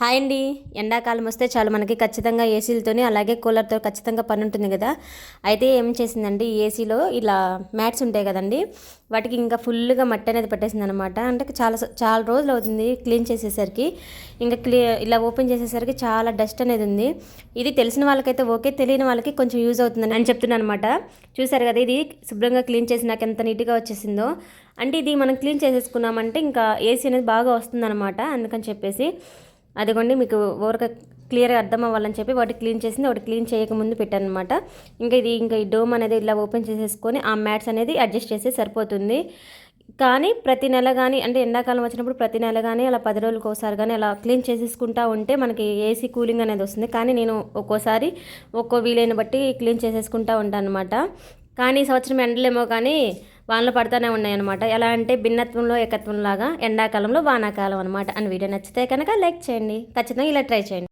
Hi అండి. ఎండాకాలం వస్తే చాలు మనకి ఖచ్చితంగా ఏసీలతోని అలాగే కూలర్తో ఖచ్చితంగా పని ఉంటుంది కదా. అయితే ఏం చేసిందండి, ఈ ఏసీలో ఇలా మ్యాట్స్ ఉంటాయి కదండి, వాటికి ఇంకా ఫుల్గా మట్టి అనేది పట్టేసింది అనమాట. అంటే చాలా చాలా రోజులు అవుతుంది క్లీన్ చేసేసరికి. ఇంకా ఇలా ఓపెన్ చేసేసరికి చాలా డస్ట్ అనేది ఉంది. ఇది తెలిసిన వాళ్ళకైతే ఓకే, తెలియని వాళ్ళకి కొంచెం యూజ్ అవుతుందని అని చెప్తున్నాను అనమాట. చూసారు కదా, ఇది శుభ్రంగా క్లీన్ చేసి నాకు ఎంత నీట్గా వచ్చేసిందో. అంటే ఇది మనం క్లీన్ చేసేసుకున్నామంటే ఇంకా ఏసీ అనేది బాగా వస్తుందన్నమాట. అందుకని చెప్పేసి అదిగోండి, మీకు ఓరక క్లియర్గా అర్థం అవ్వాలని చెప్పి వాటి క్లీన్ చేసింది, ఒకటి క్లీన్ చేయకముందు పెట్టాను అనమాట. ఇంకా ఈ డోమ్ అనేది ఇలా ఓపెన్ చేసేసుకొని ఆ మ్యాట్స్ అనేది అడ్జస్ట్ చేస్తే సరిపోతుంది. కానీ ప్రతి నెల కానీ, అంటే ఎండాకాలం వచ్చినప్పుడు ప్రతి నెల కానీ అలా 10 రోజులకు ఒకసారి కానీ అలా క్లీన్ చేసేసుకుంటా ఉంటే మనకి ఏసీ కూలింగ్ అనేది వస్తుంది. కానీ నేను ఒక్కోసారి వీలైన బట్టి క్లీన్ చేసేసుకుంటా ఉంటాను అనమాట. కానీ ఈ సంవత్సరం ఎండలేమో కానీ వానలు పడతానే ఉన్నాయన్నమాట. ఎలా అంటే భిన్నత్వంలో ఏకత్వం లాగా ఎండాకాలంలో వానాకాలం అనమాట. అని వీడియో నచ్చితే కనుక లైక్ చేయండి, ఖచ్చితంగా ఇలా ట్రై చేయండి.